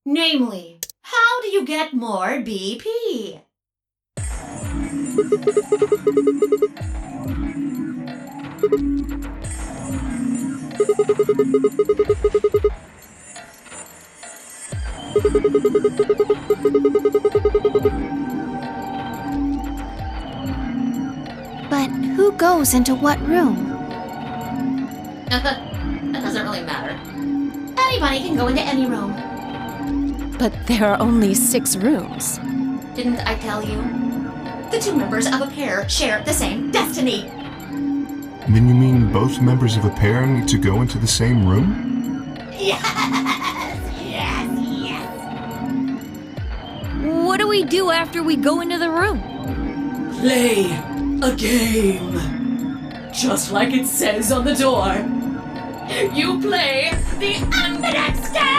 Namely, how do you get more BP? But who goes into what room? That doesn't really matter. Anybody can go into any room. But there are only 6 rooms. Didn't I tell you? The 2 members of a pair share the same destiny. Then you mean both members of a pair need to go into the same room? Yes! What do we do after we go into the room? Play a game. Just like it says on the door. You play the Ambidex Game!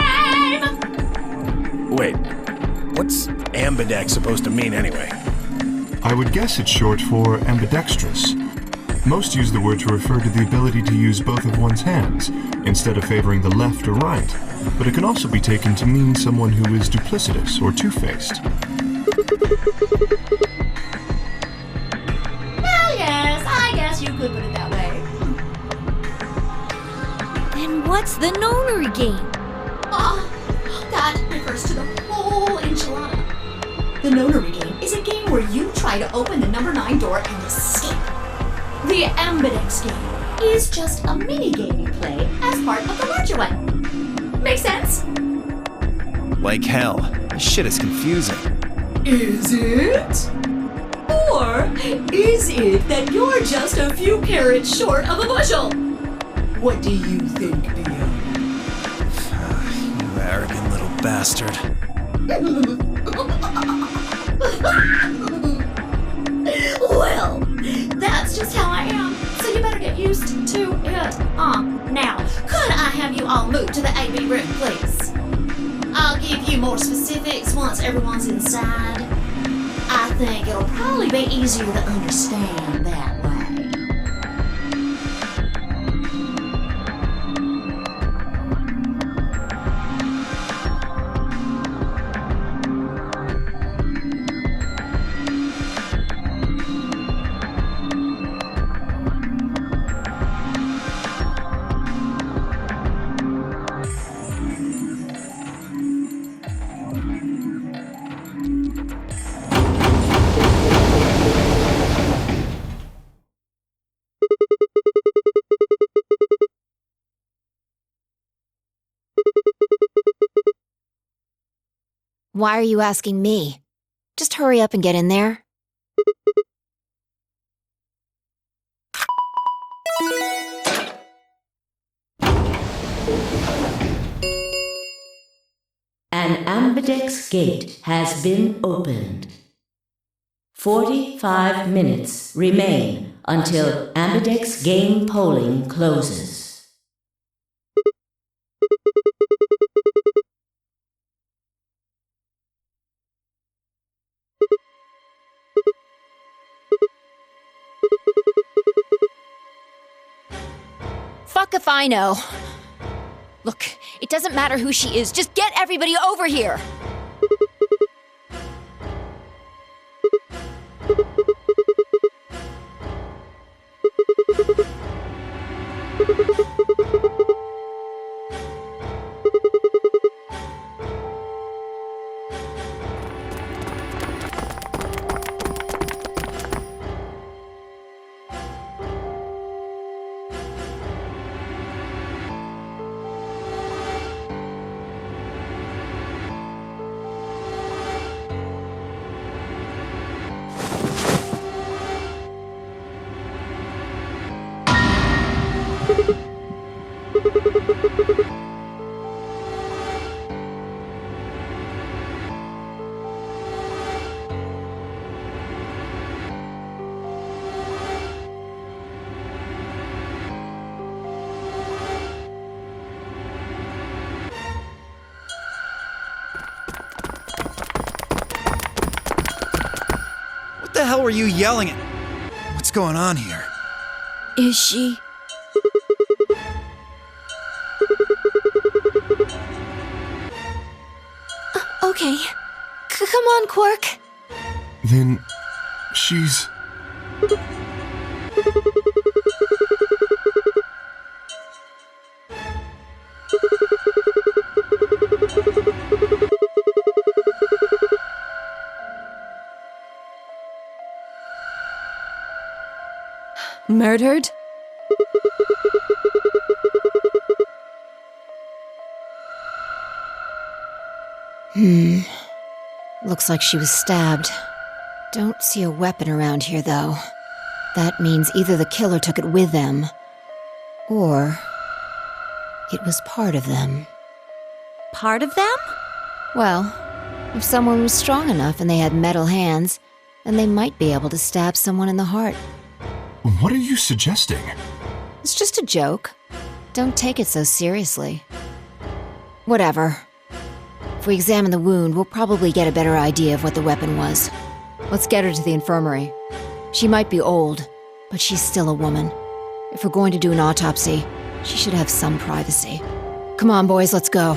Wait, what's Ambidex supposed to mean anyway? I would guess it's short for ambidextrous. Most use the word to refer to the ability to use both of one's hands, instead of favoring the left or right, but it can also be taken to mean someone who is duplicitous or two-faced. Well, yes, I guess you could put it that way. Then what's the Nonary Game? That refers to the whole enchilada. The Nonary Game is a game where you try to open the number 9 door and escape. The Ambidex Game is just a mini-game you play as part of the larger one. Make sense? Like hell. This shit is confusing. Is it? Or is it that you're just a few carrots short of a bushel? What do you think, Theo? You arrogant little bastard. Well, that's just how I am, so you better get used to it. Now, could I have you all move to the AB room, please? I'll give you more specifics once everyone's inside. I think it'll probably be easier to understand that way. Why are you asking me? Just hurry up and get in there. An Ambidex gate has been opened. 45 minutes remain until Ambidex game polling closes. Fuck if I know. Look, it doesn't matter who she is, just get everybody over here! What the hell were you yelling at? What's going on here? Is she? Okay. Come on, Quark. Then she's... Murdered? Looks like she was stabbed. Don't see a weapon around here, though. That means either the killer took it with them, or it was part of them. Part of them? Well, if someone was strong enough and they had metal hands, then they might be able to stab someone in the heart. What are you suggesting? It's just a joke. Don't take it so seriously. Whatever. If we examine the wound, we'll probably get a better idea of what the weapon was. Let's get her to the infirmary. She might be old, but she's still a woman. If we're going to do an autopsy, she should have some privacy. Come on, boys, let's go.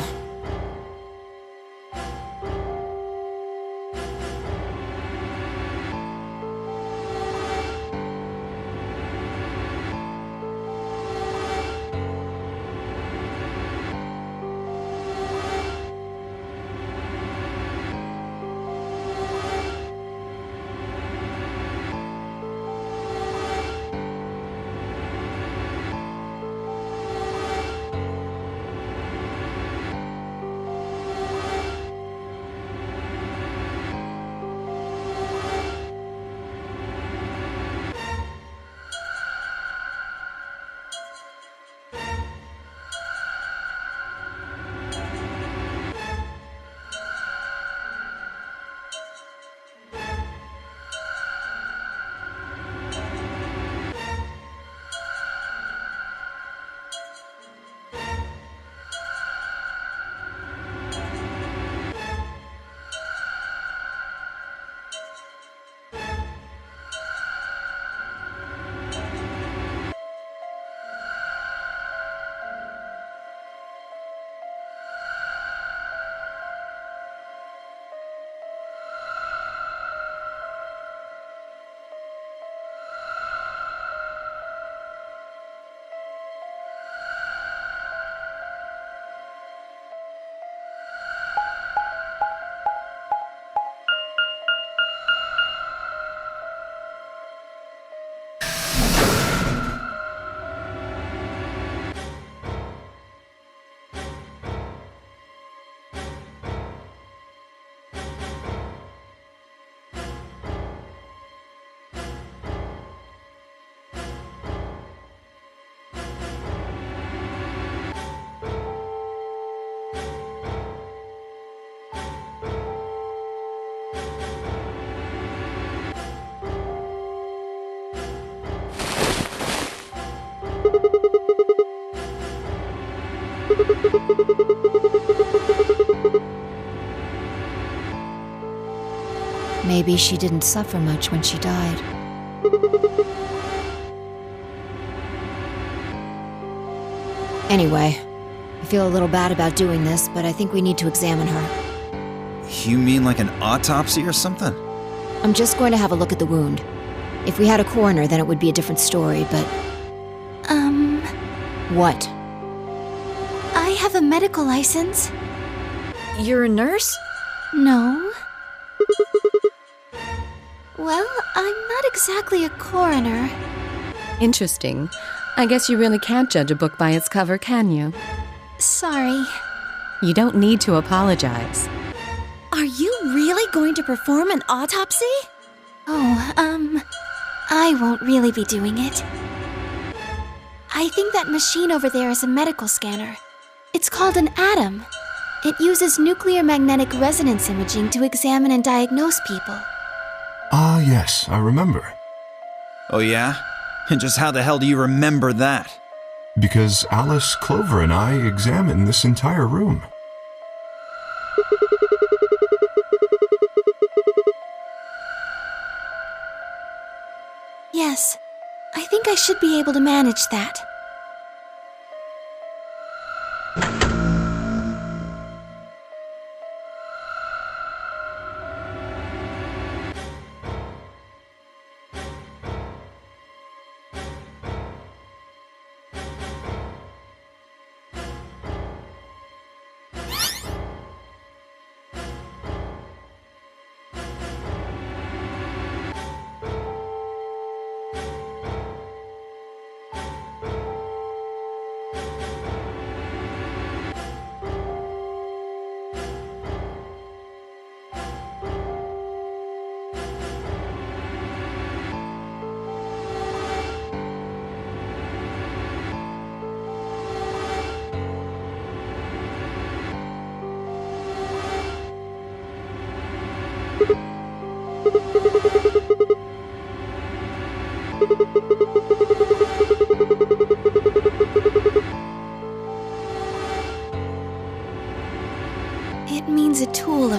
Maybe she didn't suffer much when she died. Anyway, I feel a little bad about doing this, but I think we need to examine her. You mean like an autopsy or something? I'm just going to have a look at the wound. If we had a coroner, then it would be a different story, but... What? I have a medical license. You're a nurse? No. Well, I'm not exactly a coroner. Interesting. I guess you really can't judge a book by its cover, can you? Sorry. You don't need to apologize. Are you really going to perform an autopsy? Oh, I won't really be doing it. I think that machine over there is a medical scanner. It's called an ATOM. It uses nuclear magnetic resonance imaging to examine and diagnose people. Ah, yes, I remember. Oh yeah? And just how the hell do you remember that? Because Alice, Clover, and I examined this entire room. Yes, I think I should be able to manage that.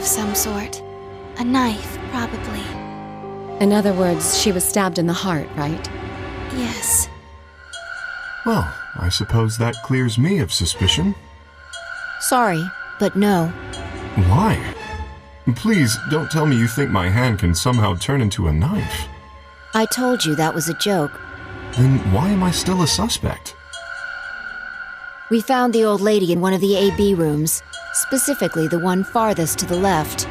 some sort. A knife, probably. In other words, she was stabbed in the heart, right? Yes. Well, I suppose that clears me of suspicion. Sorry, but no. Why? Please, don't tell me you think my hand can somehow turn into a knife. I told you that was a joke. Then why am I still a suspect? We found the old lady in one of the AB rooms, specifically the one farthest to the left.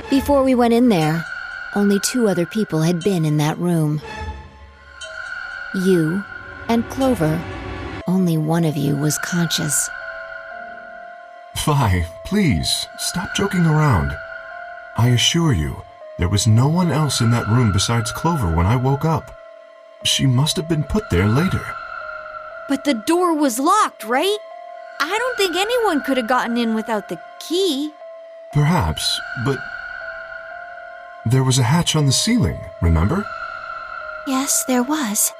Before we went in there, only 2 other people had been in that room. You and Clover. Only one of you was conscious. Fi, please, stop joking around. I assure you, there was no one else in that room besides Clover when I woke up. She must have been put there later. But the door was locked, right? I don't think anyone could have gotten in without the key. Perhaps, but there was a hatch on the ceiling, remember? Yes, there was.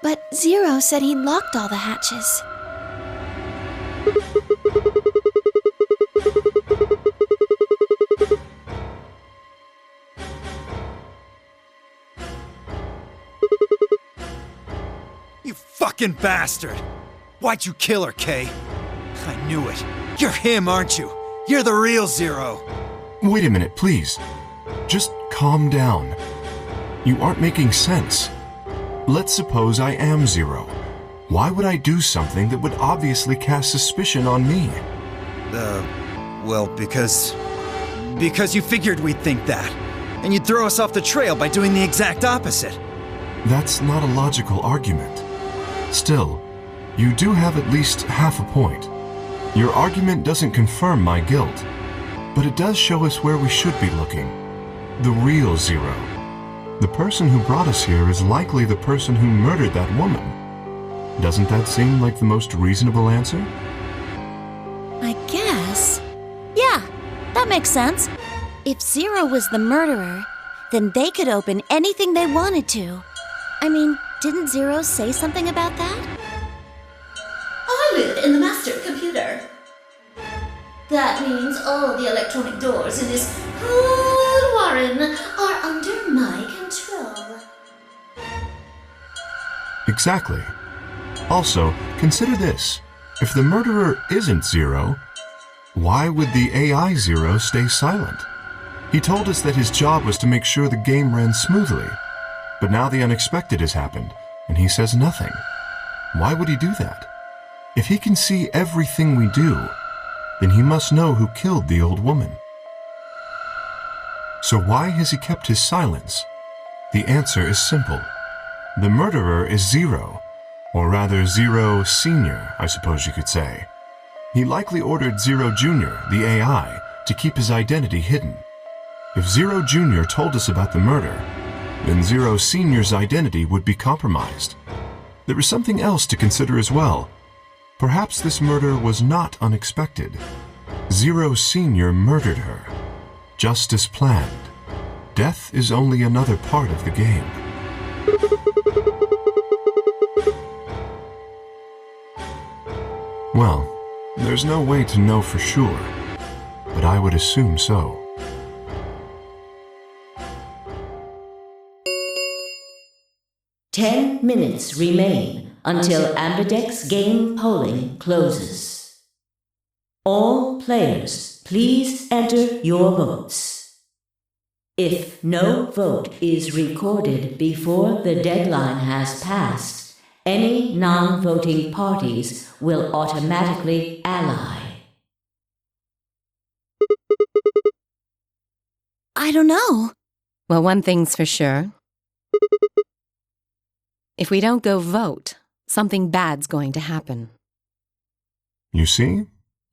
But Zero said he'd locked all the hatches. You fucking bastard! Why'd you kill her, Kay? I knew it. You're him, aren't you? You're the real Zero. Wait a minute, please. Just calm down. You aren't making sense. Let's suppose I am Zero. Why would I do something that would obviously cast suspicion on me? Well, because you figured we'd think that. And you'd throw us off the trail by doing the exact opposite. That's not a logical argument. Still, you do have at least half a point. Your argument doesn't confirm my guilt, but it does show us where we should be looking. The real Zero. The person who brought us here is likely the person who murdered that woman. Doesn't that seem like the most reasonable answer? I guess. Yeah, that makes sense. If Zero was the murderer, then they could open anything they wanted to. I mean, didn't Zero say something about that? I live in the master computer. That means all the electronic doors in this whole warren are under my control. Exactly. Also, consider this. If the murderer isn't Zero, why would the AI Zero stay silent? He told us that his job was to make sure the game ran smoothly. But now the unexpected has happened, and he says nothing. Why would he do that? If he can see everything we do, then he must know who killed the old woman. So why has he kept his silence? The answer is simple. The murderer is Zero, or rather Zero Senior, I suppose you could say. He likely ordered Zero Junior, the AI, to keep his identity hidden. If Zero Junior told us about the murder, then Zero Senior's identity would be compromised. There is something else to consider as well. Perhaps this murder was not unexpected. Zero Senior murdered her, just as planned. Death is only another part of the game. Well, there's no way to know for sure, but I would assume so. Ten minutes remain until Ambidex Game polling closes. All players, please enter your votes. If no vote is recorded before the deadline has passed, any non-voting parties will automatically ally. I don't know. Well, one thing's for sure. If we don't go vote, something bad's going to happen. You see?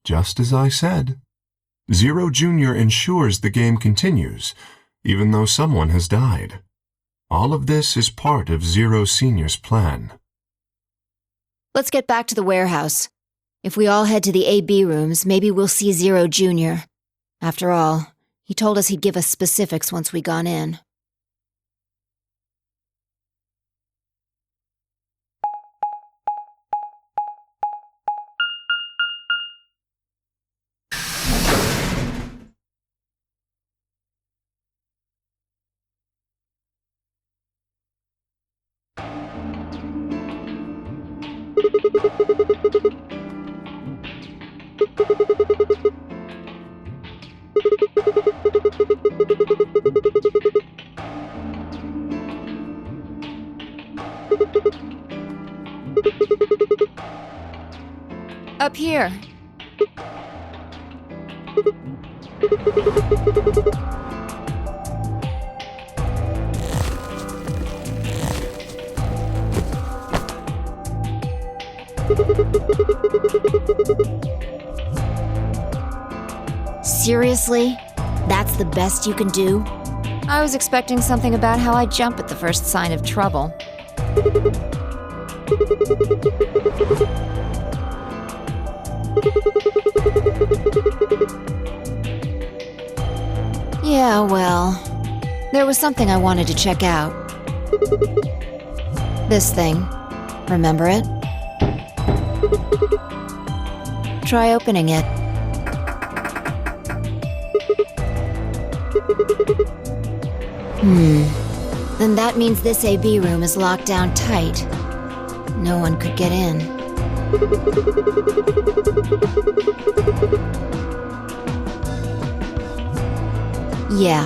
Just as I said. Zero Junior ensures the game continues, even though someone has died. All of this is part of Zero Senior's plan. Let's get back to the warehouse. If we all head to the AB rooms, maybe we'll see Zero Junior. After all, he told us he'd give us specifics once we gone in. Up here. Seriously? That's the best you can do? I was expecting something about how I jump at the first sign of trouble. Yeah, well, there was something I wanted to check out. This thing. Remember it? Try opening it. Then that means this AB room is locked down tight. No one could get in. Yeah.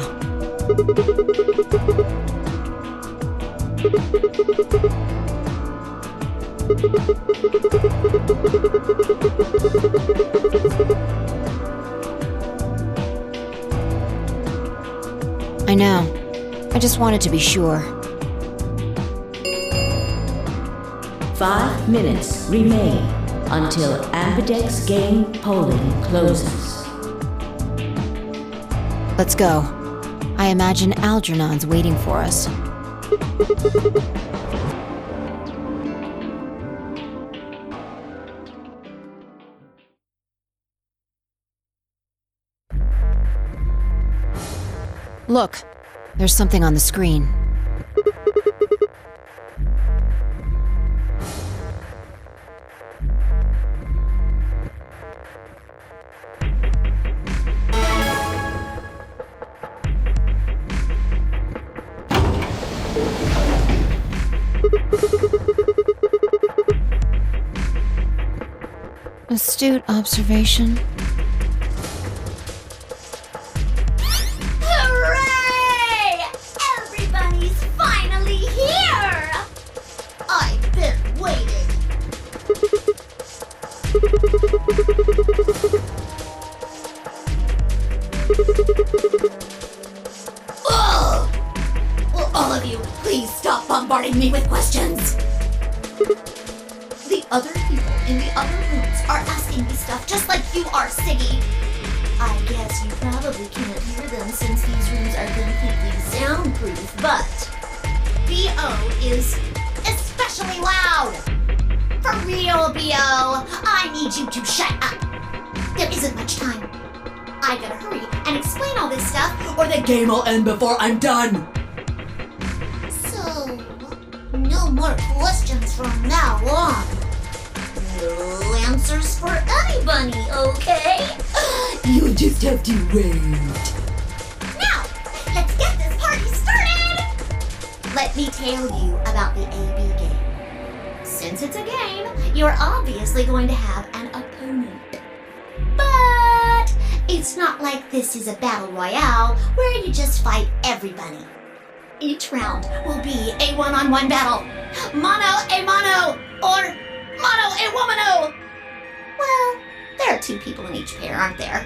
I know. I just wanted to be sure. 5 minutes remain until Ambidex Game polling closes. Let's go. I imagine Algernon's waiting for us. Look, there's something on the screen. Astute observation. Hooray! Everybody's finally here! I've been waiting. Ugh! Will all of you please stop bombarding me with questions? The other people in the other rooms are asking me stuff just like you are, Siggy. I guess you probably can't hear them since these rooms are completely soundproof, but B.O. is especially loud. For real, B.O., I need you to shut up. There isn't much time. I gotta hurry and explain all this stuff, or the game will end before I'm done. So, no more questions from now on. No answers for anybody, okay? You just have to wait. Now, let's get this party started! Let me tell you about the AB game. Since it's a game, you're obviously going to have an opponent. But it's not like this is a battle royale where you just fight everybody. Each round will be a one-on-one battle. Mono a mono, or mono a womano. Well, there are 2 people in each pair, aren't there?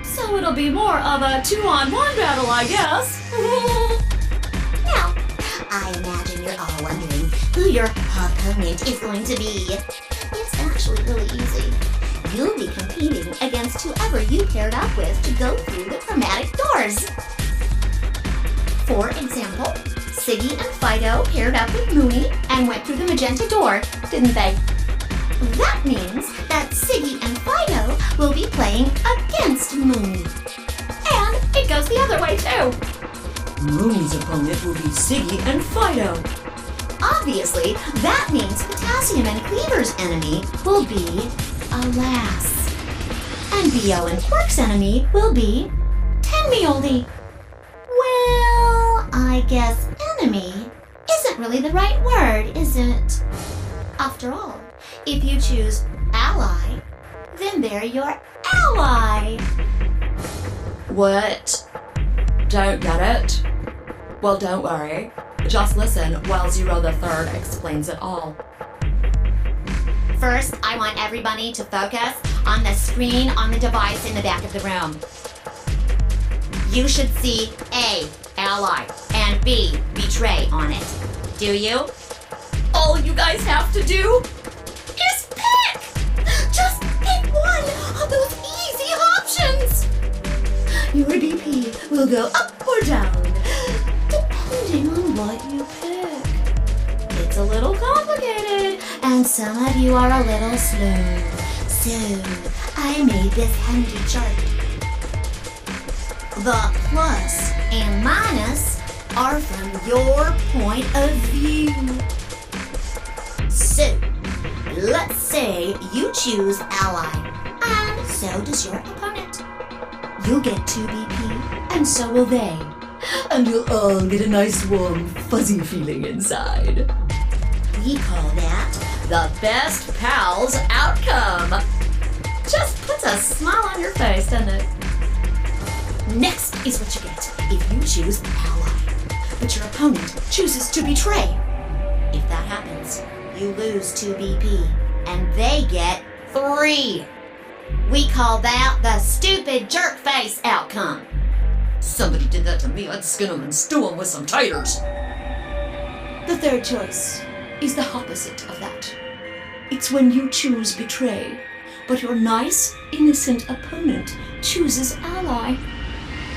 So it'll be more of a 2-on-1 battle, I guess. Now, I imagine you're all wondering who your opponent is going to be. It's actually really easy. You'll be competing against whoever you paired up with to go through the chromatic doors. For example, Siggy and Fido paired up with Mooney and went through the magenta door, didn't they? That means that Siggy and Fido will be playing against Mooney. And it goes the other way too. Mooney's opponent will be Siggy and Fido. Obviously, that means Potassium and Cleaver's enemy will be Alas. And B.O. and Quark's enemy will be Tenmeoldy. Well, I guess enemy isn't really the right word, is it? After all, If you choose ally, then they're your ally. What? Don't get it? Well, don't worry. Just listen while Zero the Third explains it all. First, I want everybody to focus on the screen on the device in the back of the room. You should see A, ally, and B, betray on it. Do you? All you guys have to do is pick! Just pick one of those easy options! Your BP will go up or down, depending on what you pick. It's a little complicated, and some of you are a little slow. So, I made this handy chart. The plus and minus are from your point of view. So, let's say you choose ally, and so does your opponent. You'll get 2 BP, and so will they. And you'll all get a nice warm, fuzzy feeling inside. We call that the best pals outcome. Just puts a smile on your face, doesn't it? Next is what you get if you choose ally, but your opponent chooses to betray. If that happens, you lose 2 BP, and they get 3. We call that the stupid jerk face outcome. Somebody did that to me, I'd skin them and stew them with some taters. The third choice is the opposite of that. It's when you choose betray, but your nice, innocent opponent chooses ally.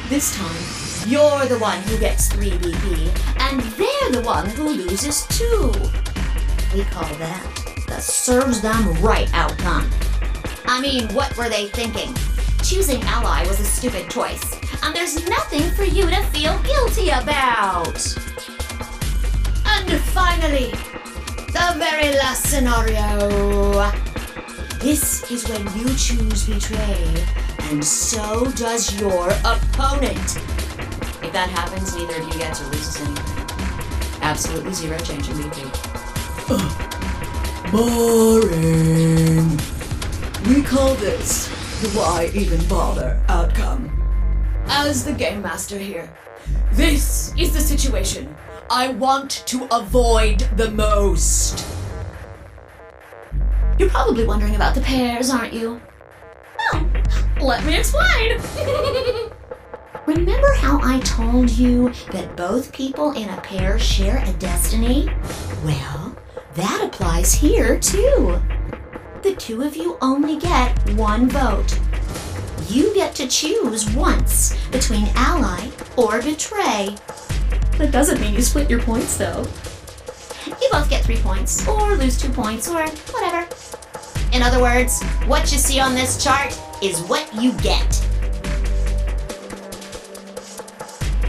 This time, you're the one who gets 3 BP, and they're the one who loses 2. We call that the serves them right outcome. I mean, what were they thinking? Choosing ally was a stupid choice, and there's nothing for you to feel guilty about. And finally, the very last scenario. This is when you choose betray, and so does your opponent. If that happens, neither of you gets or loses anything. Absolutely 0 change in BP. Boring. We call this the why even bother outcome. As the game master here, this is the situation I want to avoid the most. You're probably wondering about the pairs, aren't you? Well, let me explain. Remember how I told you that both people in a pair share a destiny? Well, that applies here too. The 2 of you only get 1 vote. You get to choose once between ally or betray. That doesn't mean you split your points though. You both get 3 points, or lose 2 points, or whatever. In other words, what you see on this chart is what you get.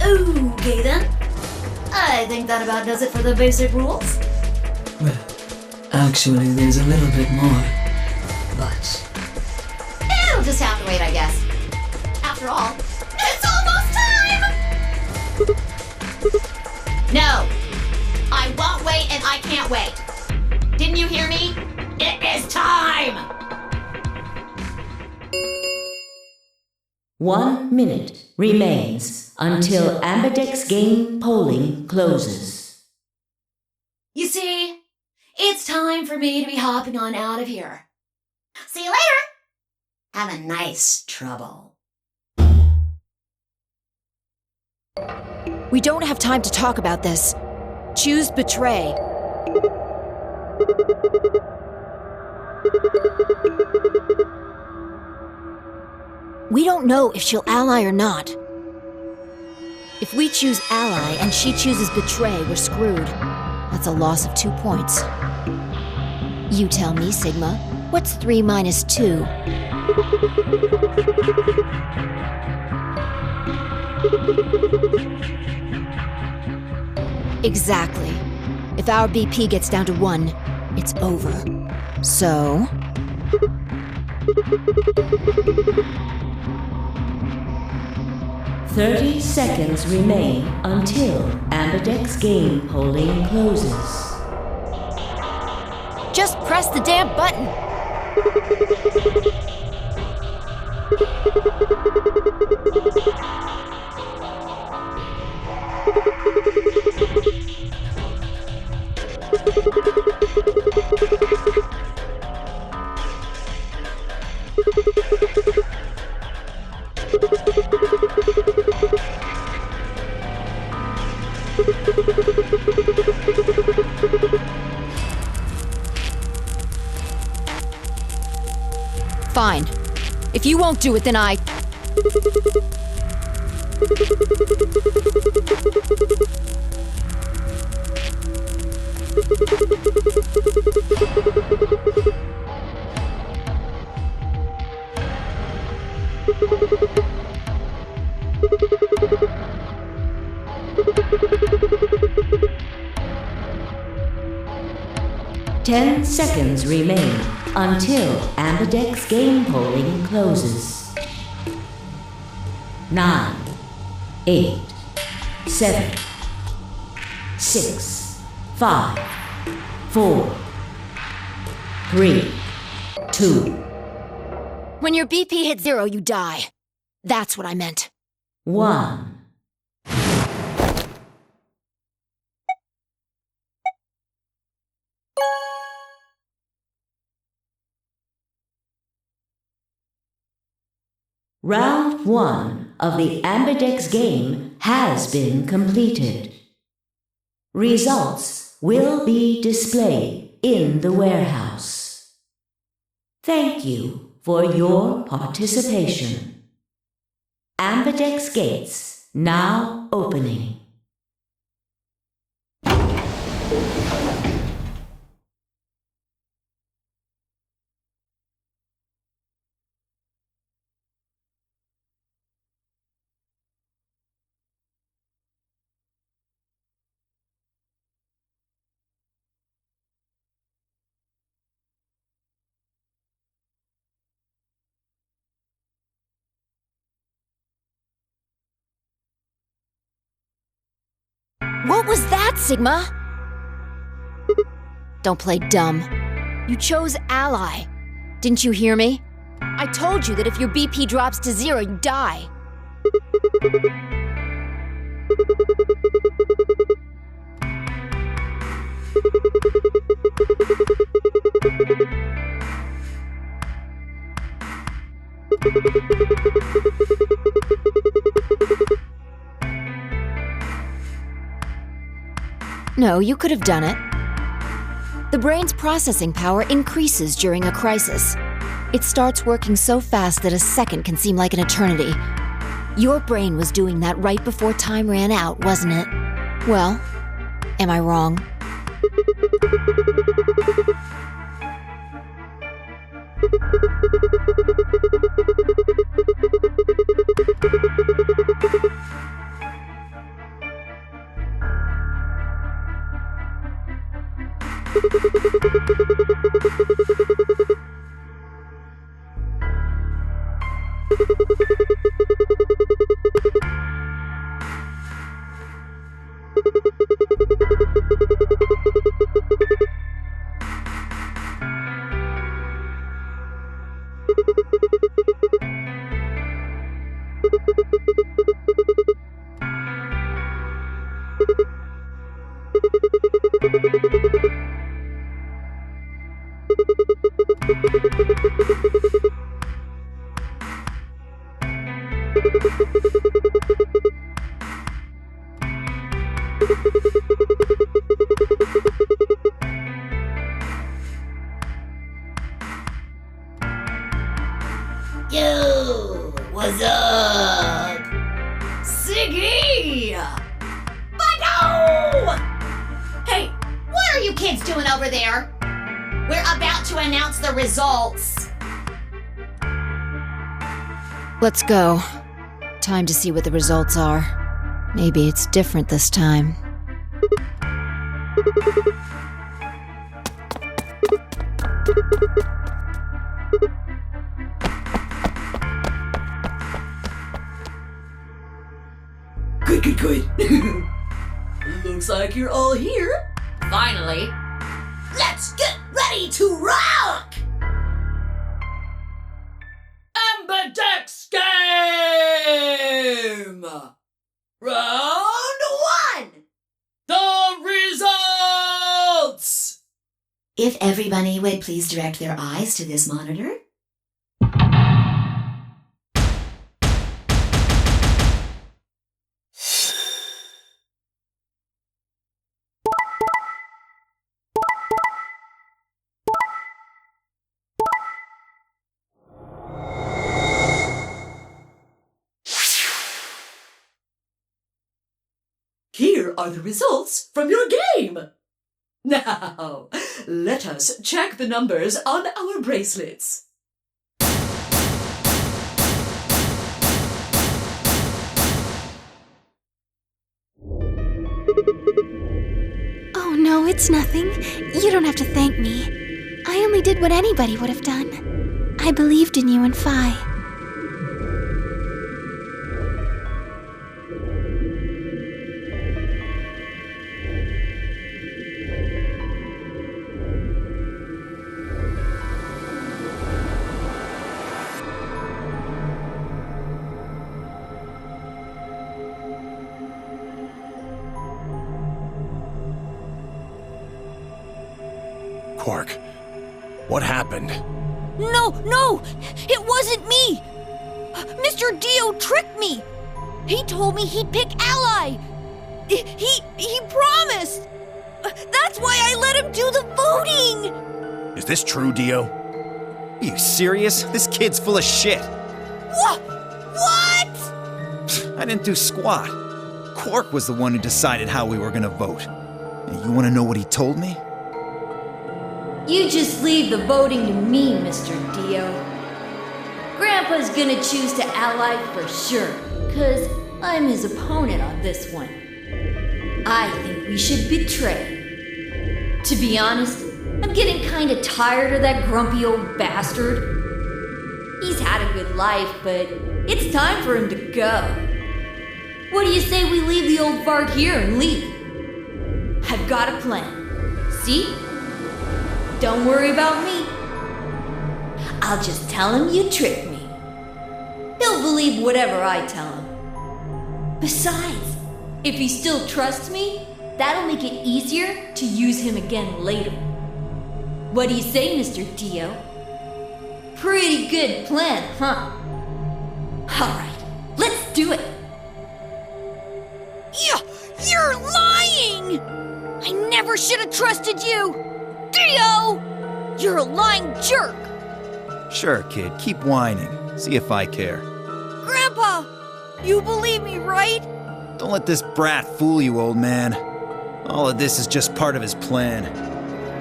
Okay then. I think that about does it for the basic rules. Well, actually, there's a little bit more. But it'll just have to wait, I guess. After all, it's almost time! No! I won't wait and I can't wait. Didn't you hear me? It is time! 1 minute remains until Ambidex Game polling closes. You see, it's time for me to be hopping on out of here. See you later! Have a nice trouble. We don't have time to talk about this. Choose betray. We don't know if she'll ally or not. If we choose ally and she chooses betray, we're screwed. That's a loss of 2 points. You tell me, Sigma, what's 3 minus 2? Exactly. If our BP gets down to 1, it's over. So... "30 seconds remain until Ambidex Game polling closes. Just press the damn button. Fine. If you won't do it, then I... Ten seconds remain until Ambidex Game polling closes. 9, 8, 7, 6, 5, 4, 3, 2. When your BP hits 0, you die. That's what I meant. 1. Round 1 of the Ambidex game has been completed. Results will be displayed in the warehouse. Thank you for your participation. Ambidex gates now opening. What was that, Sigma? Don't play dumb. You chose Ally. Didn't you hear me? I told you that if your BP drops to 0, you die. No, you could have done it. The brain's processing power increases during a crisis. It starts working so fast that a second can seem like an eternity. Your brain was doing that right before time ran out, wasn't it? Well, am I wrong? Yo, what's up? Siggy! But Hey, what are you kids doing over there? We're about to announce the results. Let's go. Time to see what the results are. Maybe it's different this time. Good. Looks like you're all here. Finally. Let's get ready! ready to rock! Ambidex Game! Round 1! The results! If everybody would please direct their eyes to this monitor. Here are the results from your game. Now, let us check the numbers on our bracelets. Oh no, it's nothing. You don't have to thank me. I only did what anybody would have done. I believed in you and Phi. Quark, what happened? No! It wasn't me! Mr. Dio tricked me! He told me he'd pick Ally! He promised! That's why I let him do the voting! Is this true, Dio? Are you serious? This kid's full of shit. What? I didn't do squat. Quark was the one who decided how we were gonna vote. And you wanna know what he told me? You just leave the voting to me, Mr. Dio. Grandpa's gonna choose to ally for sure, 'cause I'm his opponent on this one. I think we should betray. To be honest, I'm getting kinda tired of that grumpy old bastard. He's had a good life, but it's time for him to go. What do you say we leave the old fart here and leave? I've got a plan. See? Don't worry about me. I'll just tell him you tricked me. He'll believe whatever I tell him. Besides, if he still trusts me, that'll make it easier to use him again later. What do you say, Mr. Dio? Pretty good plan, huh? Alright, let's do it. You're lying! I never should have trusted you! Dio! You're a lying jerk! Sure, kid, keep whining. See if I care. Grandpa! You believe me, right? Don't let this brat fool you, old man. All of this is just part of his plan.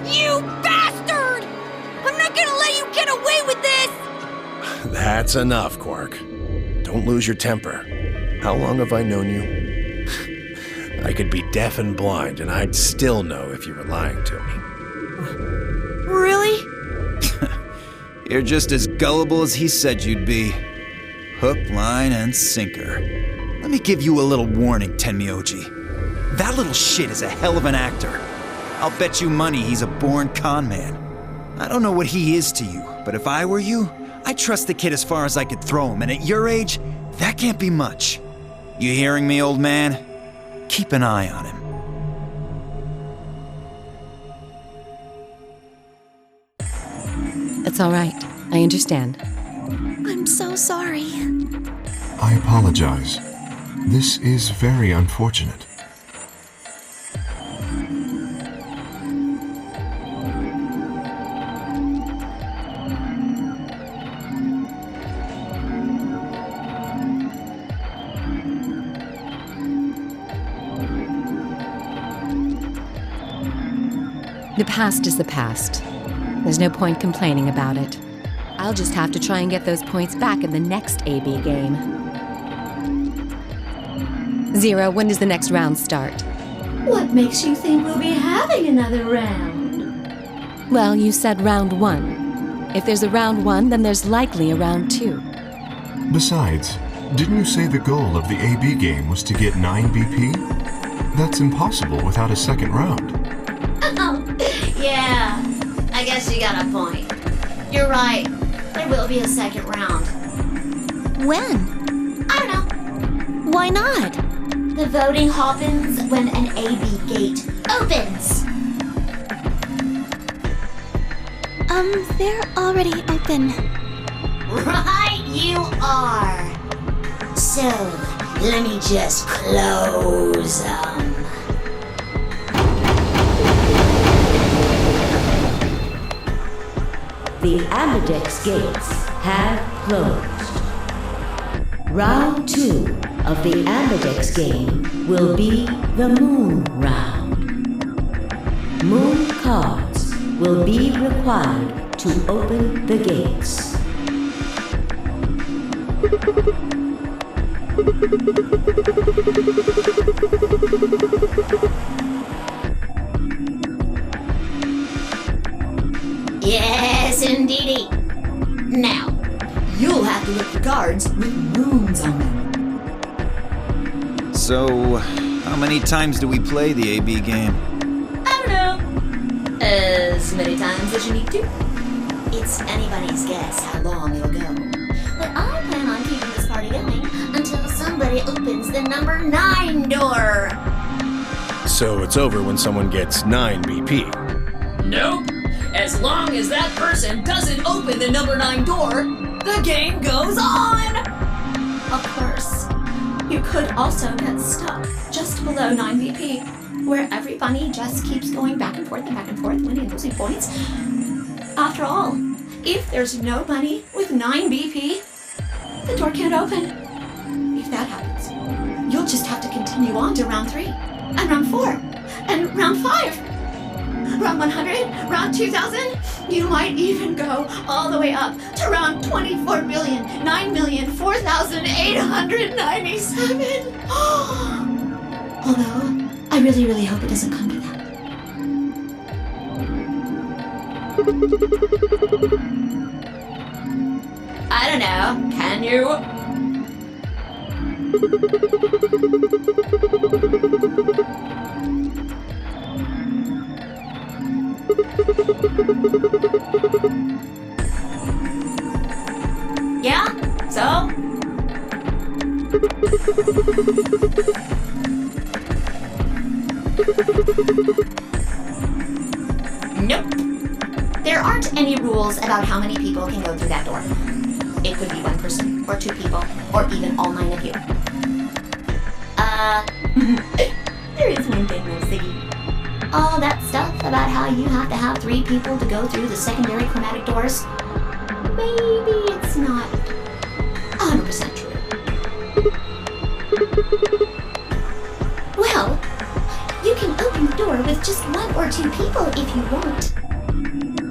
You bastard! I'm not gonna let you get away with this! That's enough, Quark. Don't lose your temper. How long have I known you? I could be deaf and blind, and I'd still know if you were lying to me. Really? You're just as gullible as he said you'd be. Hook, line, and sinker. Let me give you a little warning, Tenmyoji. That little shit is a hell of an actor. I'll bet you money he's a born con man. I don't know what he is to you, but if I were you, I'd trust the kid as far as I could throw him, and at your age, that can't be much. You hearing me, old man? Keep an eye on him. It's all right. I understand. I'm so sorry. I apologize. This is very unfortunate. The past is the past. There's no point complaining about it. I'll just have to try and get those points back in the next AB game. Zero, when does the next round start? What makes you think we'll be having another round? Well, you said round 1. If there's a round 1, then there's likely a round 2. Besides, didn't you say the goal of the AB game was to get 9 BP? That's impossible without a second round. Oh, yeah. I guess you got a point. You're right. There will be a second round. When? I don't know. Why not? The voting happens when an AB gate opens. They're already open. Right you are. So, let me just close them. The Ambidex gates have closed. Round 2 of the Ambidex game will be the Moon Round. Moon cards will be required to open the gates. Yes, indeedy. Now, You'll have to look for cards with moons on them. So, how many times do we play the AB game? I don't know. As many times as you need to. It's anybody's guess how long it'll go. But I plan on keeping this party going until somebody opens the number 9 door. So it's over when someone gets 9 BP. Nope. As long as that person doesn't open the number 9 door, the game goes on! Of course, you could also get stuck just below 9 BP, where every bunny just keeps going back and forth, winning and losing points. After all, if there's no bunny with 9 BP, the door can't open. If that happens, you'll just have to continue on to round 3, and round 4, and round 5. Round 100, round 2000, you might even go all the way up to round 24,009,004,897. Although, I really, really hope it doesn't come to that. I don't know, can you? Yeah? So? Nope. There aren't any rules about how many people can go through that door. It could be 1 person, or 2 people, or even all 9 of you. There is one thing though, Siggy. All that stuff about how you have to have 3 people to go through the secondary chromatic doors, maybe it's not 100% true. Well, you can open the door with just 1 or 2 people if you want.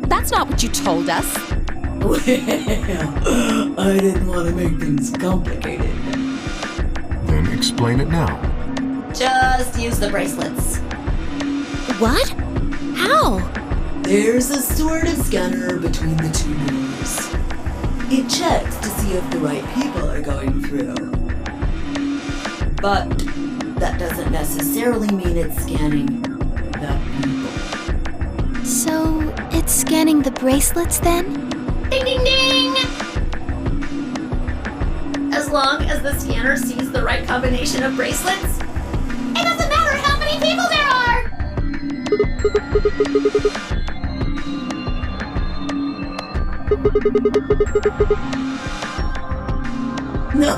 That's not what you told us. Well, I didn't want to make things complicated. Then explain it now. Just use the bracelets. What? How? There's a sort of scanner between the 2 doors. It checks to see if the right people are going through. But that doesn't necessarily mean it's scanning the people. So, it's scanning the bracelets then? Ding ding ding! As long as the scanner sees the right combination of bracelets, it doesn't matter how many people there are! No,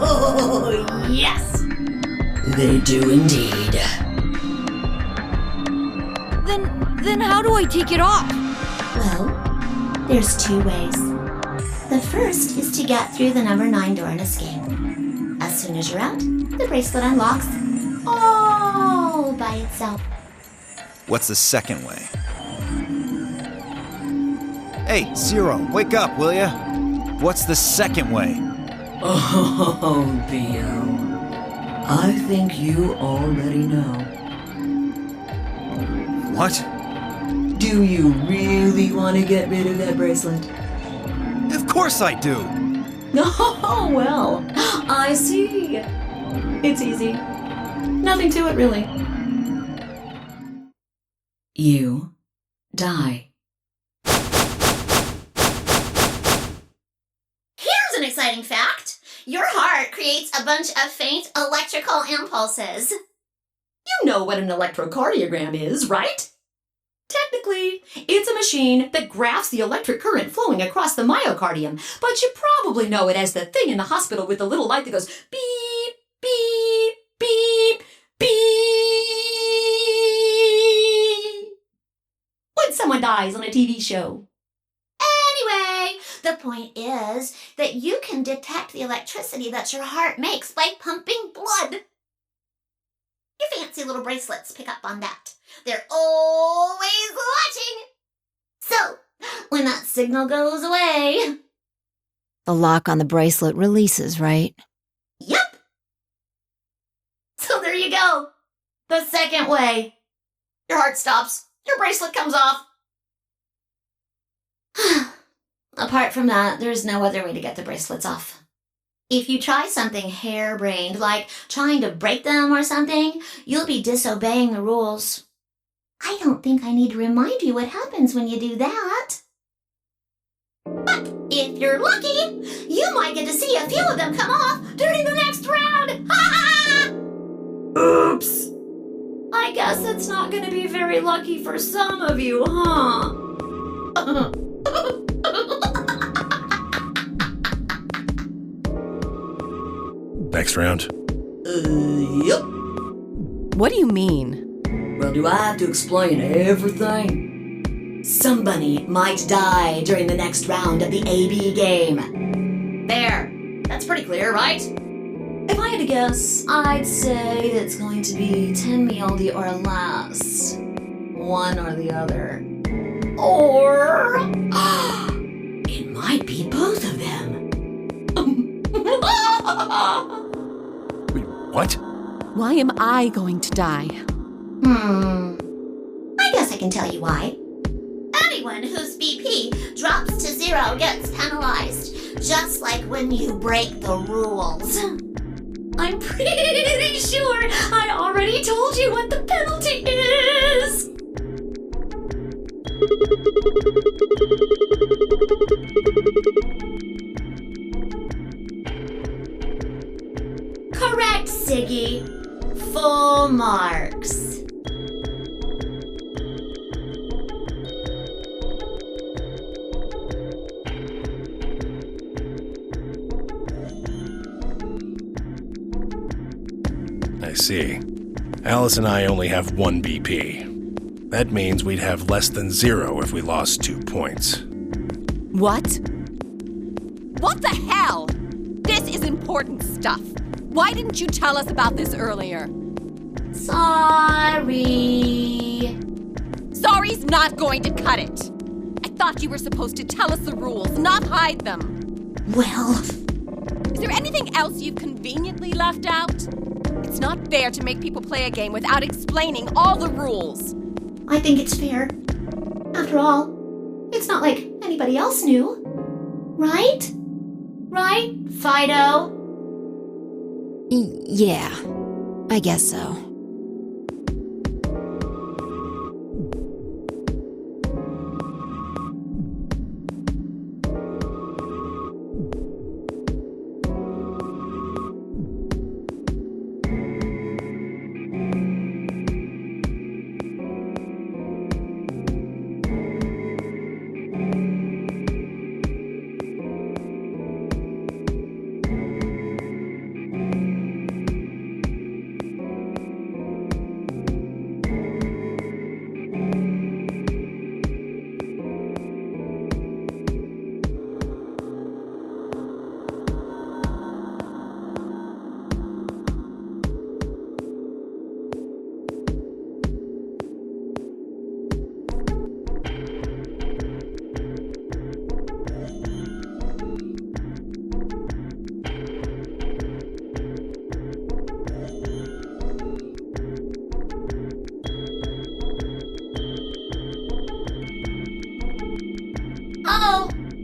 yes! They do indeed. Then how do I take it off? Well, there's 2 ways. The first is to get through the number 9 door and escape. As soon as you're out, the bracelet unlocks all by itself. What's the second way? Hey, Zero, wake up, will ya? What's the second way? Oh, Theo. I think you already know. What? Do you really want to get rid of that bracelet? Of course I do! Oh, well, I see. It's easy. Nothing to it, really. You die. an exciting fact. Your heart creates a bunch of faint electrical impulses. You know what an electrocardiogram is, right? Technically, it's a machine that graphs the electric current flowing across the myocardium, but you probably know it as the thing in the hospital with the little light that goes beep, beep, beep, beep when someone dies on a TV show. Anyway, the point is that you can detect the electricity that your heart makes by pumping blood. Your fancy little bracelets pick up on that. They're always watching. So, when that signal goes away... The lock on the bracelet releases, right? Yep. So there you go. The second way. Your heart stops. Your bracelet comes off. Apart from that, there's no other way to get the bracelets off. If you try something harebrained, like trying to break them or something, you'll be disobeying the rules. I don't think I need to remind you what happens when you do that. But if you're lucky, you might get to see a few of them come off during the next round. Ha ha! Oops. I guess it's not going to be very lucky for some of you, huh? Next round. Yep. What do you mean? Well, do I have to explain everything? Somebody might die during the next round of the AB game. There. That's pretty clear, right? If I had to guess, I'd say it's going to be 10 mealdi or less. One or the other. Or... it might be both of them. Wait, what? Why am I going to die? I guess I can tell you why. Anyone whose BP drops to 0 gets penalized, just like when you break the rules. I'm pretty sure I already told you what the penalty is. Correct, Siggy. Full marks. I see. Alice and I only have 1 BP. That means we'd have less than 0 if we lost 2 points. What? What the hell? This is important stuff. Why didn't you tell us about this earlier? Sorry. Sorry's not going to cut it. I thought you were supposed to tell us the rules, not hide them. Well... Is there anything else you've conveniently left out? It's not fair to make people play a game without explaining all the rules. I think it's fair. After all, it's not like anybody else knew. Right? Right, Fido? Yeah, I guess so.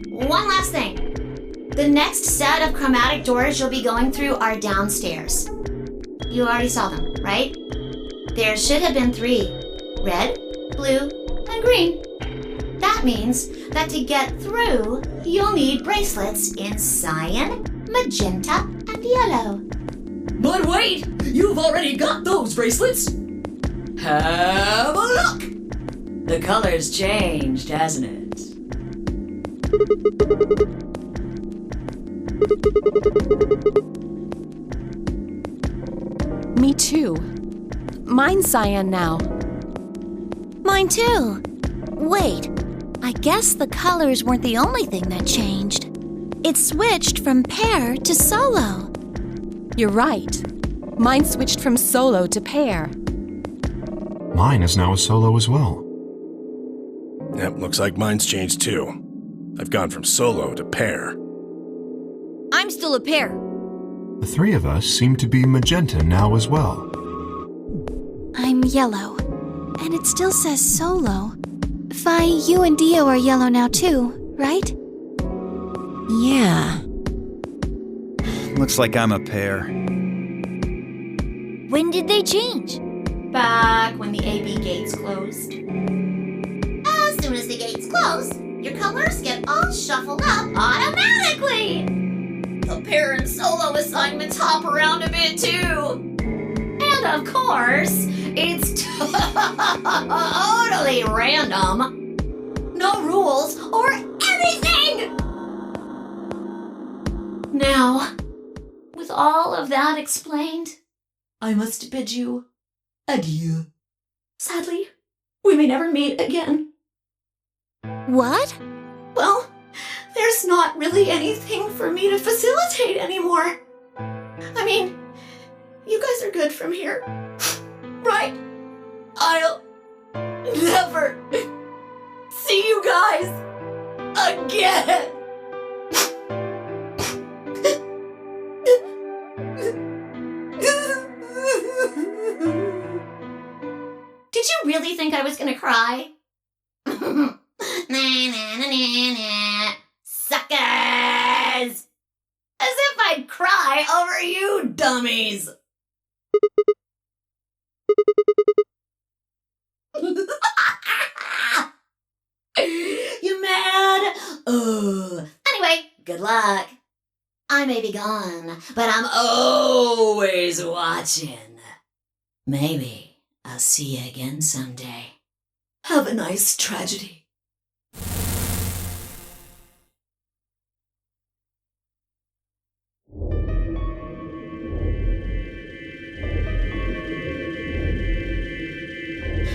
One last thing. The next set of chromatic doors you'll be going through are downstairs. You already saw them, right? There should have been 3. Red, blue, and green. That means that to get through, you'll need bracelets in cyan, magenta, and yellow. But wait! You've already got those bracelets! Have a look! The color's changed, hasn't it? Me too. Mine's cyan now. Mine too. Wait, I guess the colors weren't the only thing that changed. It switched from pair to solo. You're right. Mine switched from solo to pair. Mine is now a solo as well. Yep, looks like mine's changed too. I've gone from solo to pair. I'm still a pair. The three of us seem to be magenta now as well. I'm yellow. And it still says solo. Fi, you and Dio are yellow now too, right? Yeah. Looks like I'm a pair. When did they change? Back when the AB gates closed. As soon as the gates close, your colors get all shuffled up automatically. The pair and solo assignments hop around a bit too. And of course, it's totally random. No rules or anything! Now, with all of that explained, I must bid you adieu. Sadly, we may never meet again. What? Well, there's not really anything for me to facilitate anymore. I mean, you guys are good from here, right? I'll never see you guys again. Did you really think I was gonna cry? Nah, nah, nah, nah, nah. Suckers! As if I'd cry over you dummies! You mad? Anyway, good luck. I may be gone, but I'm always watching. Maybe I'll see you again someday. Have a nice tragedy.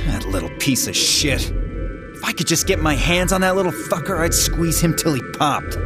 That little piece of shit. If I could just get my hands on that little fucker, I'd squeeze him till he popped.